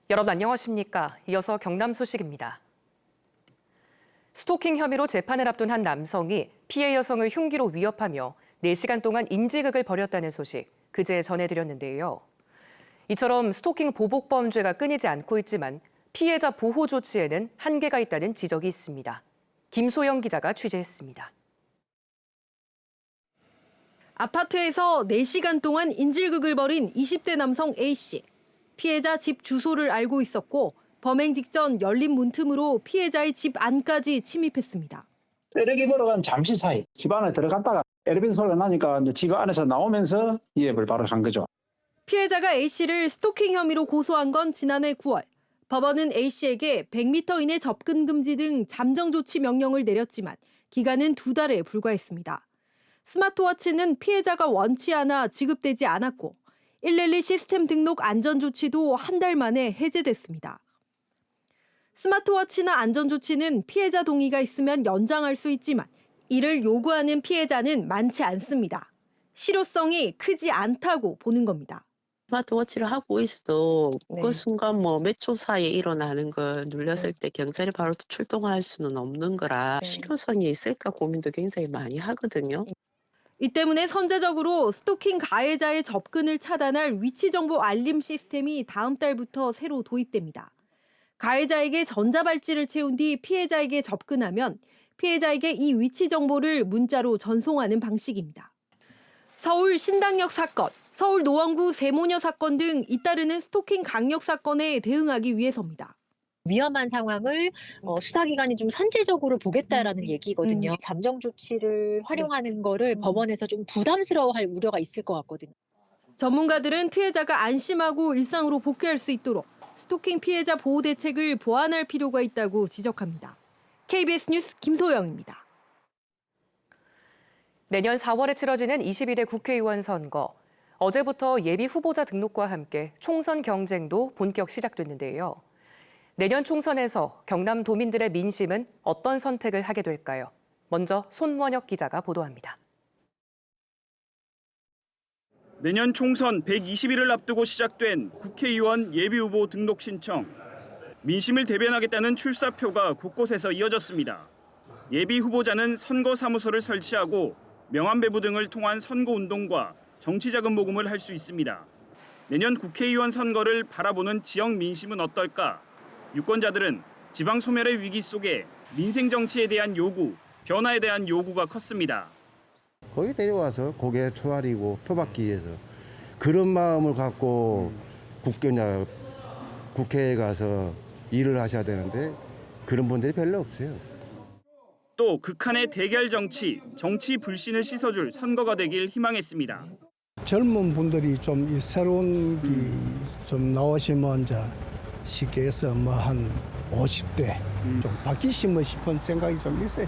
여러분 안녕하십니까? 이어서 경남 소식입니다. 스토킹 혐의로 재판을 앞둔 한 남성이 피해 여성을 흉기로 위협하며 4시간 동안 인지극을 벌였다는 소식 그제 전해드렸는데요. 이처럼 스토킹 보복 범죄가 끊이지 않고 있지만 피해자 보호 조치에는 한계가 있다는 지적이 있습니다. 김소영 기자가 취재했습니다. 아파트에서 4시간 동안 인질극을 벌인 20대 남성 A씨. 피해자 집 주소를 알고 있었고 범행 직전 열린 문틈으로 피해자의 집 안까지 침입했습니다. 때리기 벌어간 잠시 사이 집 안에 들어갔다가 엘리베이터 소리가 나니까 집 안에서 나오면서 이해를 바로 한 거죠. 피해자가 A씨를 스토킹 혐의로 고소한 건 지난해 9월. 법원은 A씨에게 100m 이내 접근 금지 등 잠정 조치 명령을 내렸지만 기간은 2달에 불과했습니다. 스마트워치는 피해자가 원치 않아 지급되지 않았고 112 시스템 등록 안전조치도 한 달 만에 해제됐습니다. 스마트워치나 안전조치는 피해자 동의가 있으면 연장할 수 있지만 이를 요구하는 피해자는 많지 않습니다. 실효성이 크지 않다고 보는 겁니다. 스마트워치를 하고 있어도 그 순간 몇 초 사이에 일어나는 걸 눌렸을 때 경찰이 바로 출동할 수는 없는 거라 실효성이 있을까 고민도 굉장히 많이 하거든요. 이 때문에 선제적으로 스토킹 가해자의 접근을 차단할 위치정보 알림 시스템이 다음 달부터 새로 도입됩니다. 가해자에게 전자발찌를 채운 뒤 피해자에게 접근하면 피해자에게 이 위치 정보를 문자로 전송하는 방식입니다. 서울 신당역 사건, 서울 노원구 세모녀 사건 등 잇따르는 스토킹 강력 사건에 대응하기 위해서입니다. 위험한 상황을 수사기관이 좀 선제적으로 보겠다라는 얘기거든요. 잠정 조치를 활용하는 거를 법원에서 좀 부담스러워할 우려가 있을 것 같거든요. 전문가들은 피해자가 안심하고 일상으로 복귀할 수 있도록 스토킹 피해자 보호 대책을 보완할 필요가 있다고 지적합니다. KBS 뉴스 김소영입니다. 내년 4월에 치러지는 22대 국회의원 선거. 어제부터 예비 후보자 등록과 함께 총선 경쟁도 본격 시작됐는데요. 내년 총선에서 경남 도민들의 민심은 어떤 선택을 하게 될까요? 먼저 손원혁 기자가 보도합니다. 내년 총선 120일을 앞두고 시작된 국회의원 예비후보 등록 신청. 민심을 대변하겠다는 출사표가 곳곳에서 이어졌습니다. 예비후보자는 선거사무소를 설치하고 명함배부 등을 통한 선거운동과 정치자금 모금을 할 수 있습니다. 내년 국회의원 선거를 바라보는 지역 민심은 어떨까? 유권자들은 지방 소멸의 위기 속에 민생 정치에 대한 요구, 변화에 대한 요구가 컸습니다. 거기 데려와서 고개 토아리고 표받기 위해서 그런 마음을 갖고 국회에 가서 일을 하셔야 되는데 그런 분들이 별로 없어요. 또 극한의 대결 정치, 정치 불신을 씻어줄 선거가 되길 희망했습니다. 젊은 분들이 좀 이 새로운 좀 나오시면 이제 쉽게 해서 한 50대 좀 바뀌시면 싶은 생각이 좀 있어요.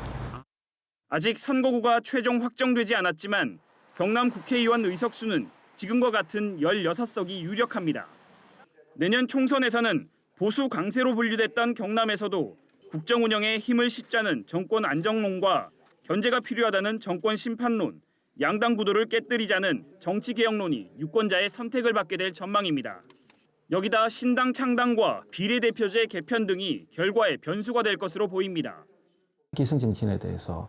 아직 선거구가 최종 확정되지 않았지만 경남 국회의원 의석수는 지금과 같은 16석이 유력합니다. 내년 총선에서는 보수 강세로 분류됐던 경남에서도 국정 운영에 힘을 싣자는 정권 안정론과 견제가 필요하다는 정권 심판론, 양당 구도를 깨뜨리자는 정치 개혁론이 유권자의 선택을 받게 될 전망입니다. 여기다 신당 창당과 비례대표제 개편 등이 결과의 변수가 될 것으로 보입니다. 기성정치인에 대해서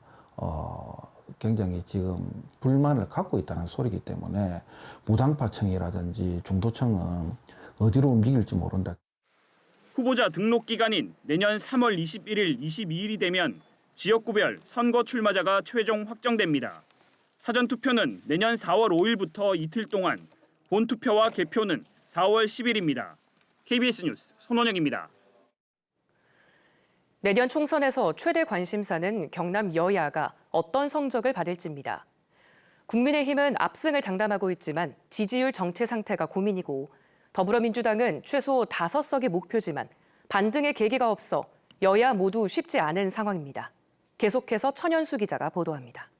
굉장히 지금 불만을 갖고 있다는 소리이기 때문에 무당파층이라든지 중도층은 어디로 움직일지 모른다. 후보자 등록 기간인 내년 3월 21일, 22일이 되면 지역구별 선거 출마자가 최종 확정됩니다. 사전투표는 내년 4월 5일부터 이틀 동안, 본투표와 개표는 4월 10일입니다. KBS 뉴스 손원영입니다. 내년 총선에서 최대 관심사는 경남 여야가 어떤 성적을 받을지입니다. 국민의힘은 압승을 장담하고 있지만 지지율 정체 상태가 고민이고 더불어민주당은 최소 5석이 목표지만 반등의 계기가 없어 여야 모두 쉽지 않은 상황입니다. 계속해서 천연수 기자가 보도합니다.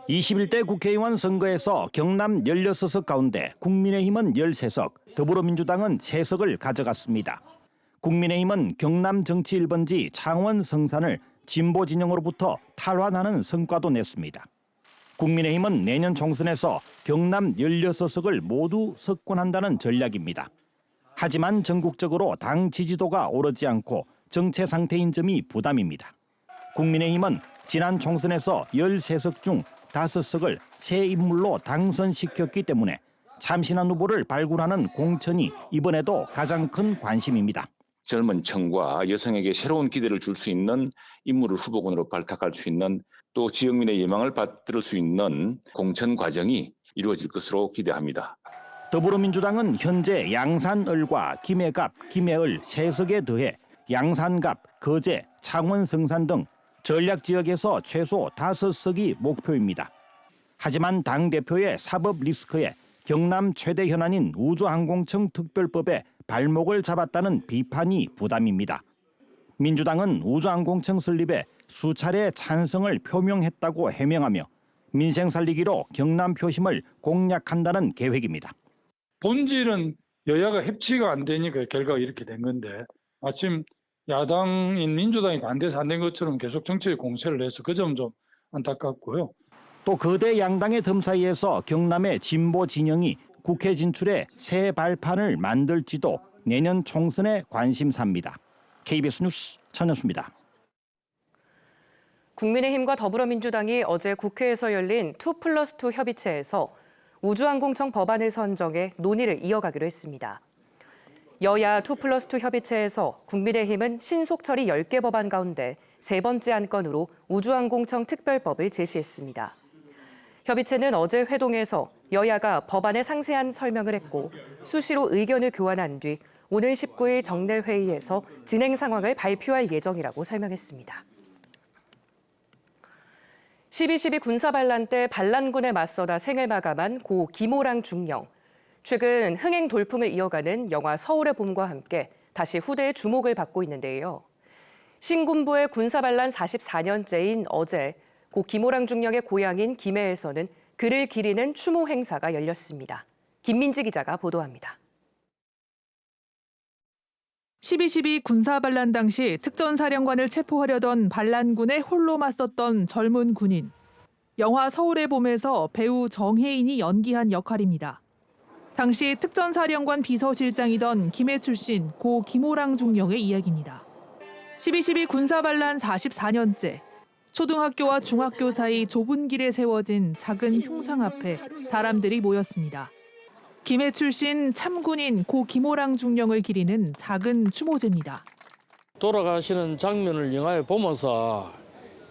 21대 국회의원 선거에서 경남 16석 가운데 국민의힘은 13석, 더불어민주당은 3석을 가져갔습니다. 국민의힘은 경남 정치 1번지 창원 성산을 진보 진영으로부터 탈환하는 성과도 냈습니다. 국민의힘은 내년 총선에서 경남 16석을 모두 석권한다는 전략입니다. 하지만 전국적으로 당 지지도가 오르지 않고 정체 상태인 점이 부담입니다. 국민의힘은 지난 총선에서 13석 중 5석을 새 인물로 당선시켰기 때문에 참신한 후보를 발굴하는 공천이 이번에도 가장 큰 관심입니다. 젊은 층과 여성에게 새로운 기대를 줄 수 있는 인물을 후보군으로 발탁할 수 있는 또 지역민의 예망을 받들 수 있는 공천 과정이 이루어질 것으로 기대합니다. 더불어민주당은 현재 양산을과 김해갑, 김해을 3석에 더해 양산갑, 거제, 창원, 성산 등 전략 지역에서 최소 5석이 목표입니다. 하지만 당대표의 사법 리스크에 경남 최대 현안인 우주항공청 특별법에 발목을 잡았다는 비판이 부담입니다. 민주당은 우주항공청 설립에 수차례 찬성을 표명했다고 해명하며 민생 살리기로 경남 표심을 공략한다는 계획입니다. 본질은 여야가 협치가 안 되니까 결과가 이렇게 된 건데 마침 야당인 민주당이 반대해서 안 된 것처럼 계속 정치의 공세를 해서 그 점 좀 안타깝고요. 또 거대 양당의 틈 사이에서 경남의 진보 진영이 국회 진출에 새 발판을 만들지도 내년 총선의 관심사입니다. KBS 뉴스 천연수입니다. 국민의힘과 더불어민주당이 어제 국회에서 열린 2+2 협의체에서 우주항공청 법안을 선정해 논의를 이어가기로 했습니다. 여야 2+2 협의체에서 국민의힘은 신속 처리 10개 법안 가운데 3번째 안건으로 우주항공청 특별법을 제시했습니다. 협의체는 어제 회동에서 여야가 법안의 상세한 설명을 했고 수시로 의견을 교환한 뒤 오는 19일 정례 회의에서 진행 상황을 발표할 예정이라고 설명했습니다. 12.12 군사반란 때 반란군에 맞서다 생을 마감한 고 김호랑 중령. 최근 흥행 돌풍을 이어가는 영화 서울의 봄과 함께 다시 후대의 주목을 받고 있는데요. 신군부의 군사반란 44년째인 어제 고 김호랑 중령의 고향인 김해에서는 그를 기리는 추모 행사가 열렸습니다. 김민지 기자가 보도합니다. 12.12 군사반란 당시 특전사령관을 체포하려던 반란군에 홀로 맞섰던 젊은 군인. 영화 서울의 봄에서 배우 정혜인이 연기한 역할입니다. 당시 특전사령관 비서실장이던 김해 출신 고 김호랑 중령의 이야기입니다. 12.12 군사반란 44년째. 초등학교와 중학교 사이 좁은 길에 세워진 작은 흉상 앞에 사람들이 모였습니다. 김해 출신 참군인 고 김호랑 중령을 기리는 작은 추모제입니다. 돌아가시는 장면을 영화에 보면서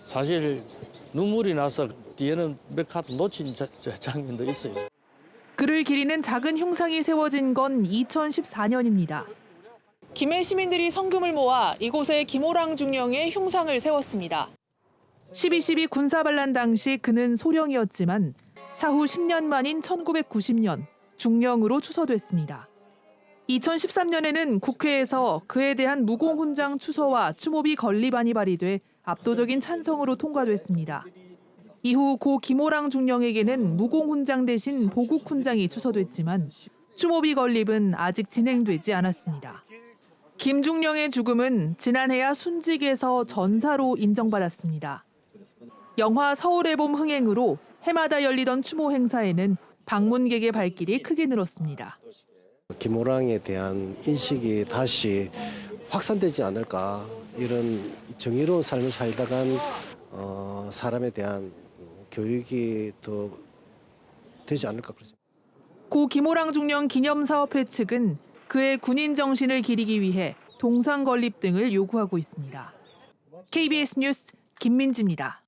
사실 눈물이 나서 뒤에는 몇 카드 놓친 장면도 있어요. 그를 기리는 작은 흉상이 세워진 건 2014년입니다. 김해 시민들이 성금을 모아 이곳에 김호랑 중령의 흉상을 세웠습니다. 12.12 군사반란 당시 그는 소령이었지만 사후 10년 만인 1990년 중령으로 추서됐습니다. 2013년에는 국회에서 그에 대한 무공훈장 추서와 추모비 건립안이 발의돼 압도적인 찬성으로 통과됐습니다. 이후 고 김호랑 중령에게는 무공훈장 대신 보국훈장이 추서됐지만 추모비 건립은 아직 진행되지 않았습니다. 김 중령의 죽음은 지난해야 순직에서 전사로 인정받았습니다. 영화 서울의 봄 흥행으로 해마다 열리던 추모 행사에는 방문객의 발길이 크게 늘었습니다. 김호랑에 대한 인식이 다시 확산되지 않을까, 이런 정의로운 삶을 살다간 사람에 대한 교육이 더 되지 않을까 그렇습니다. 고 김호랑 중령 기념사업회 측은 그의 군인 정신을 기리기 위해 동상 건립 등을 요구하고 있습니다. KBS 뉴스 김민지입니다.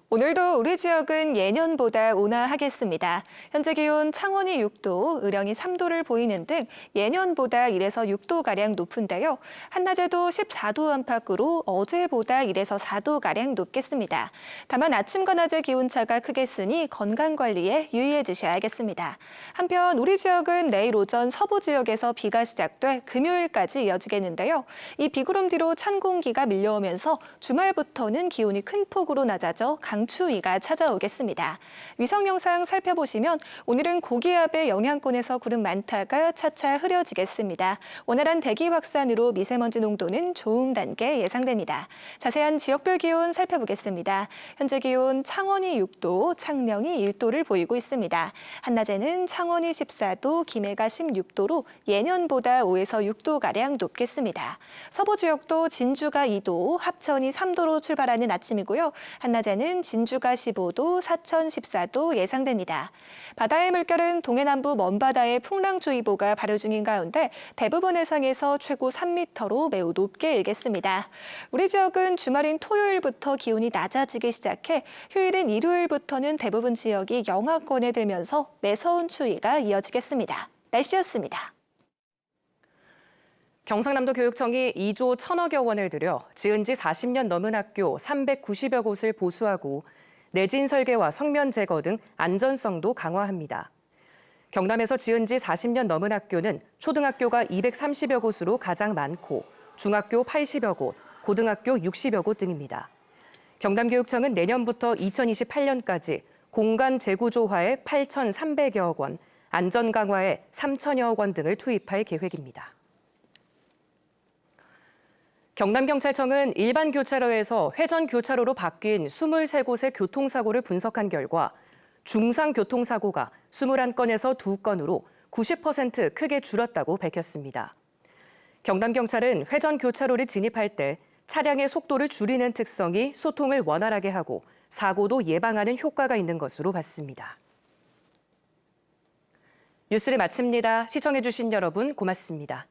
오늘도 우리 지역은 예년보다 온화하겠습니다. 현재 기온 창원이 6도, 의령이 3도를 보이는 등 예년보다 1에서 6도가량 높은데요. 한낮에도 14도 안팎으로 어제보다 1에서 4도가량 높겠습니다. 다만 아침과 낮의 기온차가 크겠으니 건강관리에 유의해주셔야겠습니다. 한편 우리 지역은 내일 오전 서부 지역에서 비가 시작돼 금요일까지 이어지겠는데요. 이 비구름 뒤로 찬 공기가 밀려오면서 주말부터는 기온이 큰 폭으로 낮아져 강릉 강추위가 찾아오겠습니다. 위성 영상 살펴보시면 오늘은 고기압의 영향권에서 구름 많다가 차차 흐려지겠습니다. 원활한 대기 확산으로 미세먼지 농도는 좋음 단계 예상됩니다. 자세한 지역별 기온 살펴보겠습니다. 현재 기온 창원이 6도, 창녕이 1도를 보이고 있습니다. 한낮에는 창원이 14도, 김해가 16도로 예년보다 5에서 6도가량 높겠습니다. 서부 지역도 진주가 2도, 합천이 3도로 출발하는 아침이고요. 한낮에는 진주가 15도, 사천 14도 예상됩니다. 바다의 물결은 동해남부 먼바다에 풍랑주의보가 발효 중인 가운데 대부분 해상에서 최고 3m로 매우 높게 일겠습니다. 우리 지역은 주말인 토요일부터 기온이 낮아지기 시작해 휴일인 일요일부터는 대부분 지역이 영하권에 들면서 매서운 추위가 이어지겠습니다. 날씨였습니다. 경상남도 교육청이 2조 1,000억여 원을 들여 지은 지 40년 넘은 학교 390여 곳을 보수하고 내진 설계와 성면 제거 등 안전성도 강화합니다. 경남에서 지은 지 40년 넘은 학교는 초등학교가 230여 곳으로 가장 많고 중학교 80여 곳, 고등학교 60여 곳 등입니다. 경남교육청은 내년부터 2028년까지 공간 재구조화에 8,300여억 원, 안전 강화에 3천여억 원 등을 투입할 계획입니다. 경남경찰청은 일반 교차로에서 회전 교차로로 바뀐 23곳의 교통사고를 분석한 결과 중상교통사고가 21건에서 2건으로 90% 크게 줄었다고 밝혔습니다. 경남경찰은 회전 교차로를 진입할 때 차량의 속도를 줄이는 특성이 소통을 원활하게 하고 사고도 예방하는 효과가 있는 것으로 봤습니다. 뉴스를 마칩니다. 시청해주신 여러분 고맙습니다.